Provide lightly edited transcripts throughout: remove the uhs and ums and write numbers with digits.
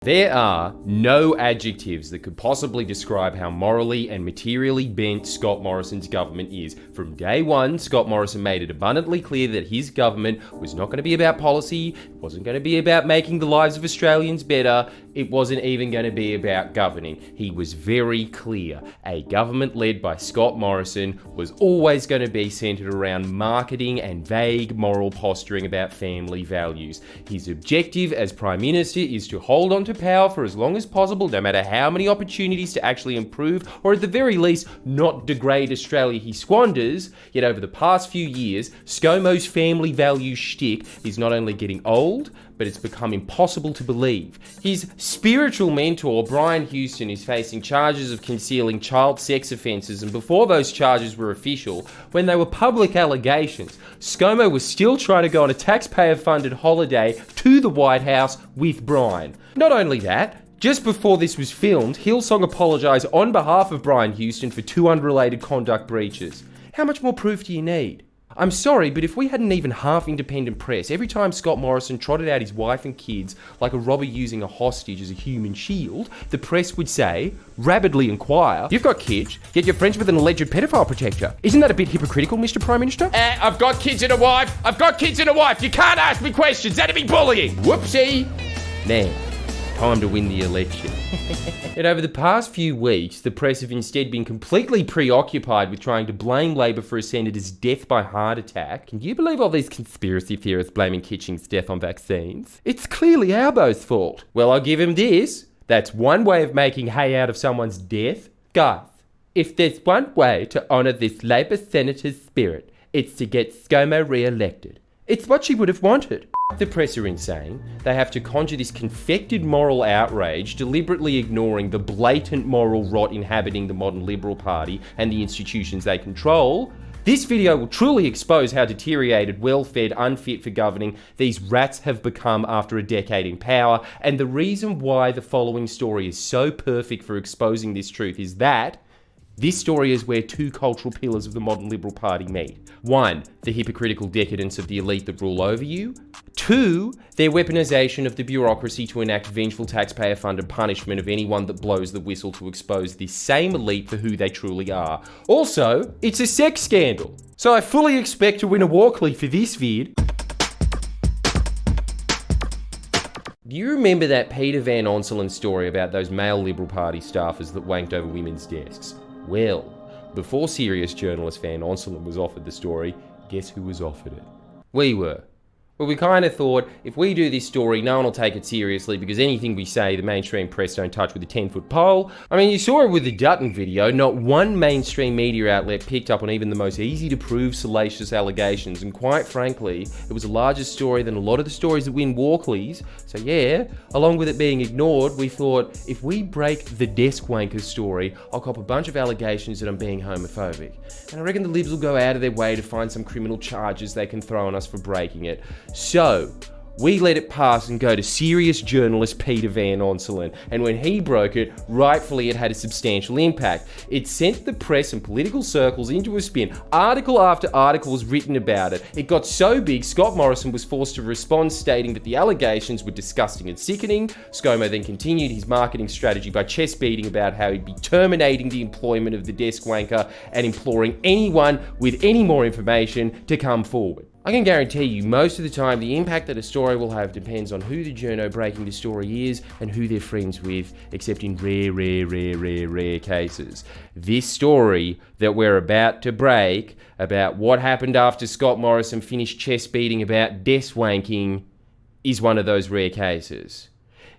There are no adjectives that could possibly describe how morally and materially bent Scott Morrison's government is. From day one, Scott Morrison made it abundantly clear that his government was not going to be about policy, it wasn't going to be about making the lives of Australians better, it wasn't even going to be about governing. He was very clear. A government led by Scott Morrison was always going to be centred around marketing and vague moral posturing about family values. His objective as Prime Minister is to hold on to power for as long as possible, no matter how many opportunities to actually improve, or at the very least, not degrade Australia he squanders. Yet over the past few years, ScoMo's family values shtick is not only getting old, but it's become impossible to believe. His spiritual mentor, Brian Houston, is facing charges of concealing child sex offences, and before those charges were official, when they were public allegations, ScoMo was still trying to go on a taxpayer-funded holiday to the White House with Brian. Not only that, just before this was filmed, Hillsong apologised on behalf of Brian Houston for 2 unrelated conduct breaches. How much more proof do you need? I'm sorry, but if we had an even half independent press, every time Scott Morrison trotted out his wife and kids like a robber using a hostage as a human shield, the press would say, rabidly inquire, "You've got kids, yet you're friends with an alleged pedophile protector. Isn't that a bit hypocritical, Mr. Prime Minister?" I've got kids and a wife. You can't ask me questions. That'd be bullying. Whoopsie. Man, time to win the election. Yet over the past few weeks, the press have instead been completely preoccupied with trying to blame Labor for a senator's death by heart attack. Can you believe all these conspiracy theorists blaming Kitching's death on vaccines? It's clearly Albo's fault. Well, I'll give him this. That's one way of making hay out of someone's death. Guys, if there's one way to honour this Labor senator's spirit, it's to get ScoMo re-elected. It's what she would have wanted. The press are insane. They have to conjure this confected moral outrage, deliberately ignoring the blatant moral rot inhabiting the modern Liberal Party and the institutions they control. This video will truly expose how deteriorated, well-fed, unfit for governing these rats have become after a decade in power, and the reason why the following story is so perfect for exposing this truth is that this story is where 2 cultural pillars of the modern Liberal Party meet. 1, the hypocritical decadence of the elite that rule over you. 2, their weaponisation of the bureaucracy to enact vengeful taxpayer-funded punishment of anyone that blows the whistle to expose this same elite for who they truly are. Also, it's a sex scandal. So I fully expect to win a Walkley for this vid. Do you remember that Peter Van Onselen story about those male Liberal Party staffers that wanked over women's desks? Well, before serious journalist Van Onselen was offered the story, guess who was offered it? We were. Well, we kind of thought, if we do this story, no one will take it seriously because anything we say, the mainstream press don't touch with a 10-foot pole. I mean, you saw it with the Dutton video. Not one mainstream media outlet picked up on even the most easy-to-prove salacious allegations, and quite frankly, it was a larger story than a lot of the stories that win Walkleys. So yeah, along with it being ignored, we thought, if we break the desk wanker story, I'll cop a bunch of allegations that I'm being homophobic. And I reckon the Libs will go out of their way to find some criminal charges they can throw on us for breaking it. So, we let it pass and go to serious journalist Peter Van Onselen, and when he broke it, rightfully it had a substantial impact. It sent the press and political circles into a spin. Article after article was written about it. It got so big, Scott Morrison was forced to respond stating that the allegations were disgusting and sickening. ScoMo then continued his marketing strategy by chest beating about how he'd be terminating the employment of the desk wanker and imploring anyone with any more information to come forward. I can guarantee you, most of the time, the impact that a story will have depends on who the journo breaking the story is and who they're friends with, except in rare cases. This story that we're about to break, about what happened after Scott Morrison finished chest beating about desk wanking, is one of those rare cases.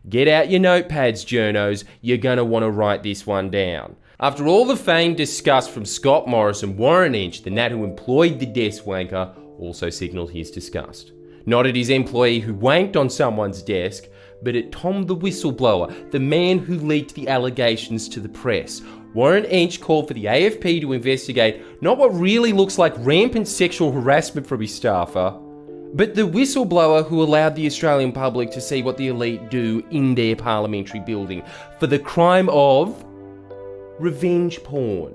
Get out your notepads, journos, you're gonna want to write this one down. After all the feigned disgust from Scott Morrison, Warren Inch, the nat who employed the desk wanker, also signalled his disgust. Not at his employee who wanked on someone's desk, but at Tom the whistleblower, the man who leaked the allegations to the press. Warren Inch called for the AFP to investigate not what really looks like rampant sexual harassment from his staffer, but the whistleblower who allowed the Australian public to see what the elite do in their parliamentary building for the crime of revenge porn.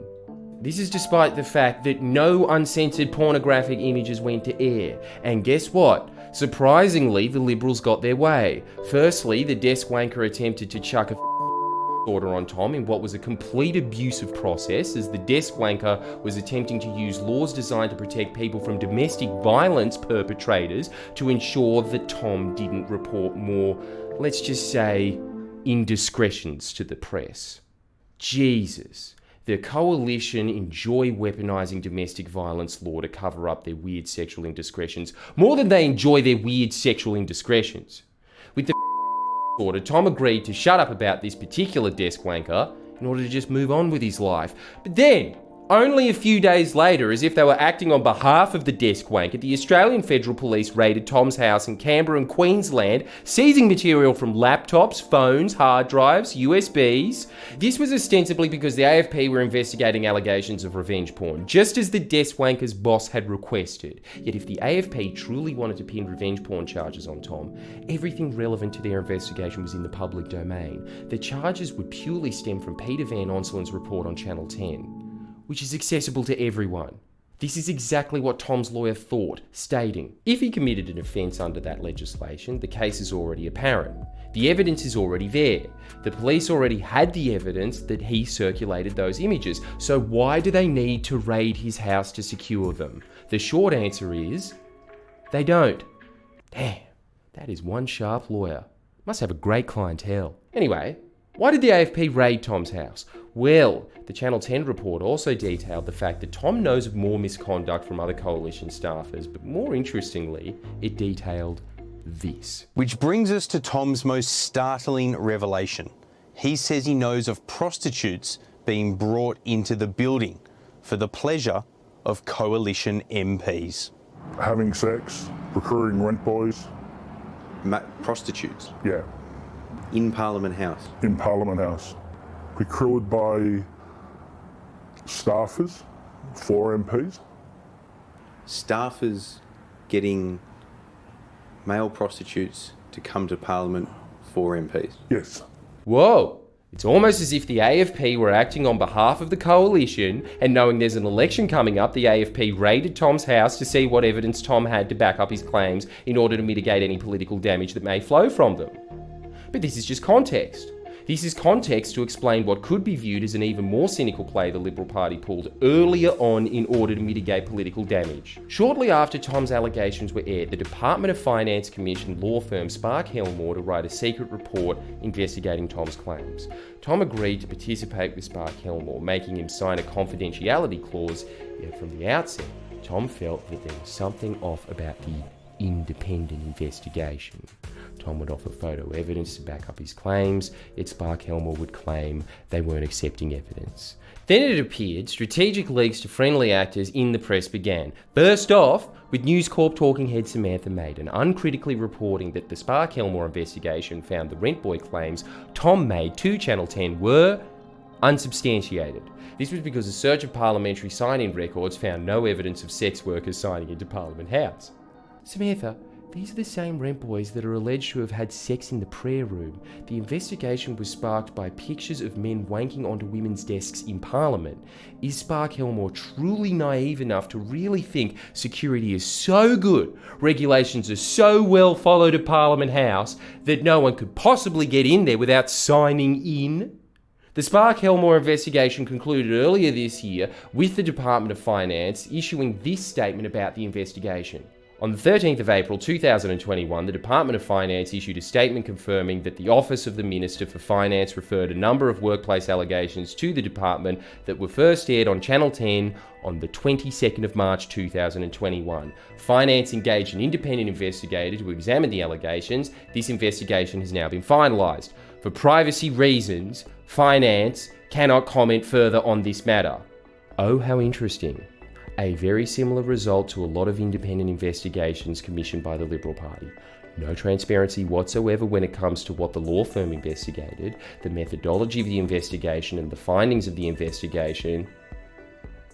This is despite the fact that no uncensored pornographic images went to air. And guess what? Surprisingly, the Liberals got their way. Firstly, the desk wanker attempted to chuck a order on Tom in what was a complete abuse of process, as the desk wanker was attempting to use laws designed to protect people from domestic violence perpetrators to ensure that Tom didn't report more, let's just say, indiscretions to the press. Jesus. The coalition enjoy weaponising domestic violence law to cover up their weird sexual indiscretions more than they enjoy their weird sexual indiscretions. With the order, Tom agreed to shut up about this particular desk wanker in order to just move on with his life. But then, only a few days later, as if they were acting on behalf of the desk wanker, the Australian Federal Police raided Tom's house in Canberra and Queensland, seizing material from laptops, phones, hard drives, USBs. This was ostensibly because the AFP were investigating allegations of revenge porn, just as the desk wanker's boss had requested. Yet if the AFP truly wanted to pin revenge porn charges on Tom, everything relevant to their investigation was in the public domain. The charges would purely stem from Peter Van Onselen's report on Channel 10. Which is accessible to everyone. This is exactly what Tom's lawyer thought, stating, if he committed an offence under that legislation, the case is already apparent. The evidence is already there. The police already had the evidence that he circulated those images, so why do they need to raid his house to secure them? The short answer is, they don't. Damn, that is one sharp lawyer. Must have a great clientele. Anyway, why did the AFP raid Tom's house? Well, the Channel 10 report also detailed the fact that Tom knows of more misconduct from other coalition staffers, but more interestingly, it detailed this. Which brings us to Tom's most startling revelation. He says he knows of prostitutes being brought into the building for the pleasure of coalition MPs. Having sex, procuring rent boys. Prostitutes? Yeah. In Parliament House? In Parliament House. Procured by staffers for MPs. Staffers getting male prostitutes to come to Parliament for MPs? Yes. Whoa! It's almost as if the AFP were acting on behalf of the coalition, and knowing there's an election coming up, the AFP raided Tom's house to see what evidence Tom had to back up his claims in order to mitigate any political damage that may flow from them. But this is just context. This is context to explain what could be viewed as an even more cynical play the Liberal Party pulled earlier on in order to mitigate political damage. Shortly after Tom's allegations were aired, the Department of Finance commissioned law firm Spark Helmore to write a secret report investigating Tom's claims. Tom agreed to participate with Spark Helmore, making him sign a confidentiality clause, yet from the outset, Tom felt that there was something off about the independent investigation. Tom would offer photo evidence to back up his claims, yet Spark Helmore would claim they weren't accepting evidence. Then it appeared strategic leaks to friendly actors in the press began. First off, with News Corp talking head Samantha Maiden uncritically reporting that the Spark Helmore investigation found the rent boy claims Tom made to Channel 10 were unsubstantiated. This was because a search of parliamentary sign-in records found no evidence of sex workers signing into Parliament House. Samantha, these are the same rent boys that are alleged to have had sex in the prayer room. The investigation was sparked by pictures of men wanking onto women's desks in Parliament. Is Spark Helmore truly naive enough to really think security is so good, regulations are so well followed at Parliament House, that no one could possibly get in there without signing in? The Spark Helmore investigation concluded earlier this year with the Department of Finance issuing this statement about the investigation. On the 13th of April 2021, the Department of Finance issued a statement confirming that the Office of the Minister for Finance referred a number of workplace allegations to the department that were first aired on Channel 10 on the 22nd of March 2021. Finance engaged an independent investigator to examine the allegations. This investigation has now been finalised. For privacy reasons, Finance cannot comment further on this matter. Oh, how interesting. A very similar result to a lot of independent investigations commissioned by the Liberal Party. No transparency whatsoever when it comes to what the law firm investigated, the methodology of the investigation and the findings of the investigation.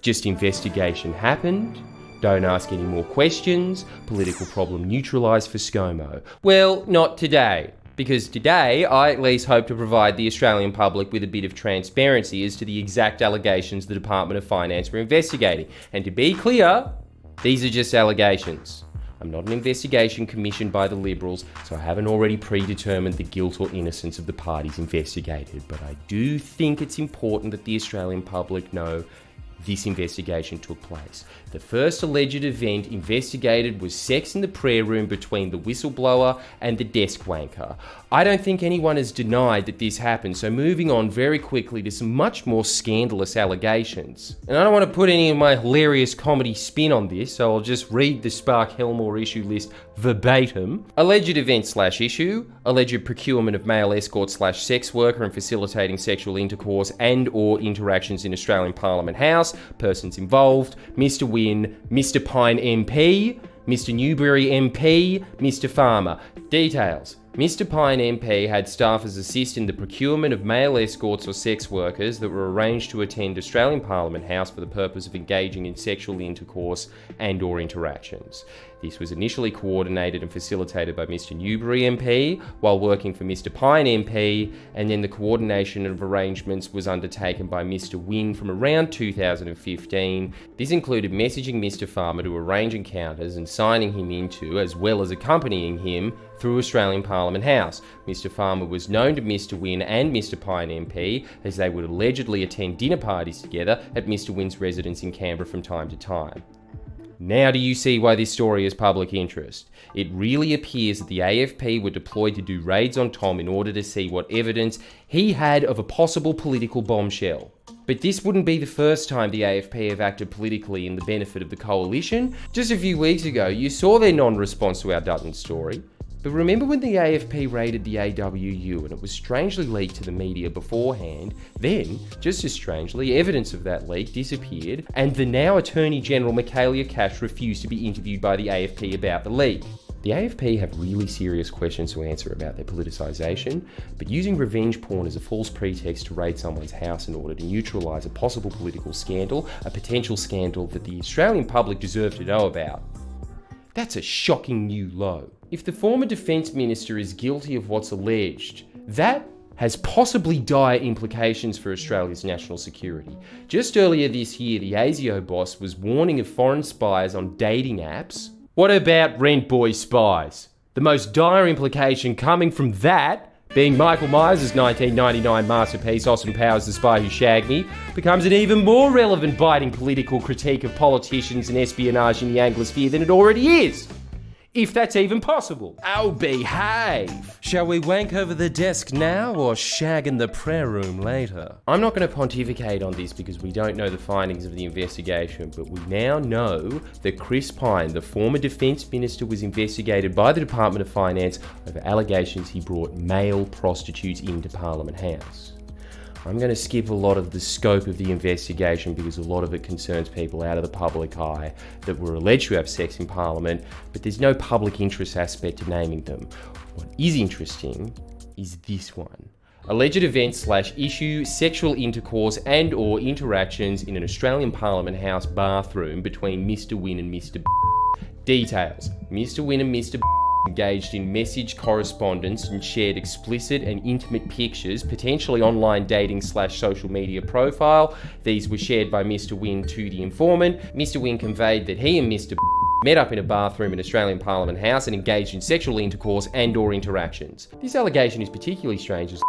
Just investigation happened, don't ask any more questions, political problem neutralised for ScoMo. Well, not today. Because today, I at least hope to provide the Australian public with a bit of transparency as to the exact allegations the Department of Finance were investigating. And to be clear, these are just allegations. I'm not an investigation commissioned by the Liberals, so I haven't already predetermined the guilt or innocence of the parties investigated, but I do think it's important that the Australian public know this investigation took place. The first alleged event investigated was sex in the prayer room between the whistleblower and the desk wanker. I don't think anyone has denied that this happened, so moving on very quickly to some much more scandalous allegations. And I don't want to put any of my hilarious comedy spin on this, so I'll just read the Spark Helmore issue list verbatim. Alleged event/issue, alleged procurement of male escort/sex worker and facilitating sexual intercourse and or interactions in Australian Parliament House. Persons involved: Mr. Wynne, Mr. Pine MP, Mr. Newberry MP, Mr. Farmer. Details: Mr. Pine MP had staffers assist in the procurement of male escorts or sex workers that were arranged to attend Australian Parliament House for the purpose of engaging in sexual intercourse and or interactions. This was initially coordinated and facilitated by Mr. Newberry MP while working for Mr. Pine MP, and then the coordination of arrangements was undertaken by Mr. Wynne from around 2015. This included messaging Mr. Farmer to arrange encounters and signing him into, as well as accompanying him through Australian Parliament House. Mr. Farmer was known to Mr. Wynne and Mr. Pine MP, as they would allegedly attend dinner parties together at Mr. Wynne's residence in Canberra from time to time. Now do you see why this story is public interest? It really appears that the AFP were deployed to do raids on Tom in order to see what evidence he had of a possible political bombshell. But this wouldn't be the first time the AFP have acted politically in the benefit of the coalition. Just a few weeks ago, you saw their non-response to our Dutton story. But remember when the AFP raided the AWU and it was strangely leaked to the media beforehand? Then, just as strangely, evidence of that leak disappeared, and the now Attorney General Michaelia Cash refused to be interviewed by the AFP about the leak. The AFP have really serious questions to answer about their politicisation, but using revenge porn as a false pretext to raid someone's house in order to neutralise a possible political scandal, a potential scandal that the Australian public deserve to know about, that's a shocking new low. If the former Defence Minister is guilty of what's alleged, that has possibly dire implications for Australia's national security. Just earlier this year, the ASIO boss was warning of foreign spies on dating apps. What about rent boy spies? The most dire implication coming from that being Michael Myers' 1999 masterpiece, Austin Powers, The Spy Who Shagged Me, becomes an even more relevant biting political critique of politicians and espionage in the Anglosphere than it already is. If that's even possible. Oh, behave! Shall we wank over the desk now or shag in the prayer room later? I'm not going to pontificate on this because we don't know the findings of the investigation, but we now know that Chris Pine, the former Defence Minister, was investigated by the Department of Finance over allegations he brought male prostitutes into Parliament House. I'm going to skip a lot of the scope of the investigation because a lot of it concerns people out of the public eye that were alleged to have sex in Parliament, but there's no public interest aspect to naming them. What is interesting is this one. Alleged event/issue, sexual intercourse and or interactions in an Australian Parliament House bathroom between Mr. Wynne and Mr. Details: Mr. Wynne and Mr. engaged in message correspondence and shared explicit and intimate pictures, potentially online dating/social media profile. These were shared by Mr. Wynne to the informant. Mr. Wynne conveyed that he and Mr. met up in a bathroom in Australian Parliament House and engaged in sexual intercourse and or interactions. This allegation is particularly strange as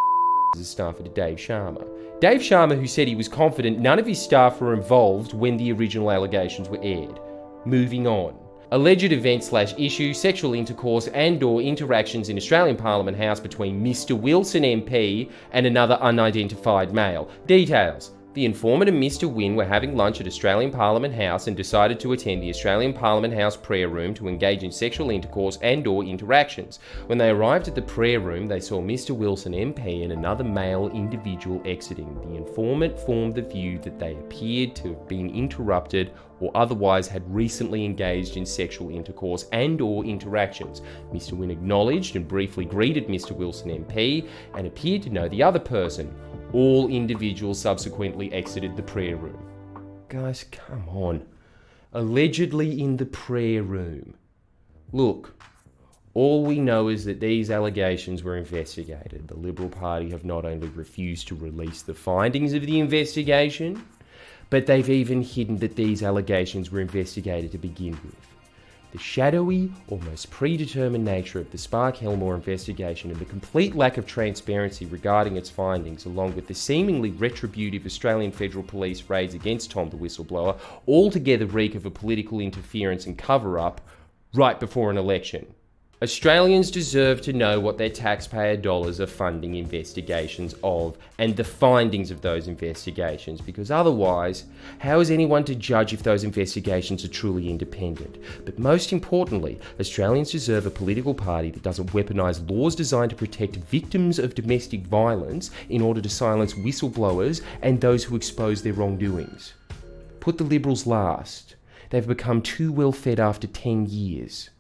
a staffer to Dave Sharma. Dave Sharma, who said he was confident none of his staff were involved when the original allegations were aired. Moving on. Alleged event/issue, sexual intercourse and or interactions in Australian Parliament House between Mr. Wilson MP and another unidentified male. Details: the informant and Mr. Wynne were having lunch at Australian Parliament House and decided to attend the Australian Parliament House prayer room to engage in sexual intercourse and or interactions. When they arrived at the prayer room, they saw Mr. Wilson MP and another male individual exiting. The informant formed the view that they appeared to have been interrupted or otherwise had recently engaged in sexual intercourse and or interactions. Mr. Wynne acknowledged and briefly greeted Mr. Wilson MP and appeared to know the other person. All individuals subsequently exited the prayer room. Guys, come on. Allegedly in the prayer room. Look, all we know is that these allegations were investigated. The Liberal Party have not only refused to release the findings of the investigation, but they've even hidden that these allegations were investigated to begin with. The shadowy, almost predetermined nature of the Spark-Helmore investigation and the complete lack of transparency regarding its findings, along with the seemingly retributive Australian Federal Police raids against Tom the whistleblower, altogether reek of a political interference and cover-up right before an election. Australians deserve to know what their taxpayer dollars are funding investigations of and the findings of those investigations, because otherwise, how is anyone to judge if those investigations are truly independent? But most importantly, Australians deserve a political party that doesn't weaponise laws designed to protect victims of domestic violence in order to silence whistleblowers and those who expose their wrongdoings. Put the Liberals last. They've become too well fed after 10 years.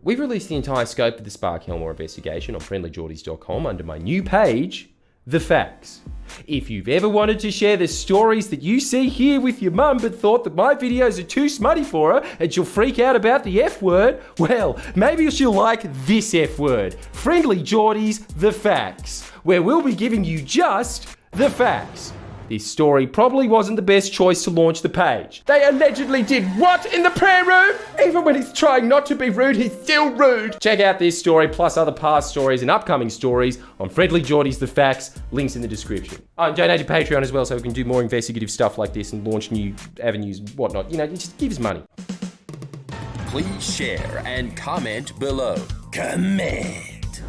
We've released the entire scope of the Spark-Helmore investigation on FriendlyJordies.com under my new page, The Facts. If you've ever wanted to share the stories that you see here with your mum but thought that my videos are too smutty for her and she'll freak out about the F word, well, maybe she'll like this F word, FriendlyJordies, The Facts, where we'll be giving you just the facts. This story probably wasn't the best choice to launch the page. They allegedly did what in the prayer room? Even when he's trying not to be rude, he's still rude. Check out this story plus other past stories and upcoming stories on FriendlyJordies The Facts, links in the description. And donate to Patreon as well so we can do more investigative stuff like this and launch new avenues, whatnot. You know, just give us money. Please share and comment below. Comment.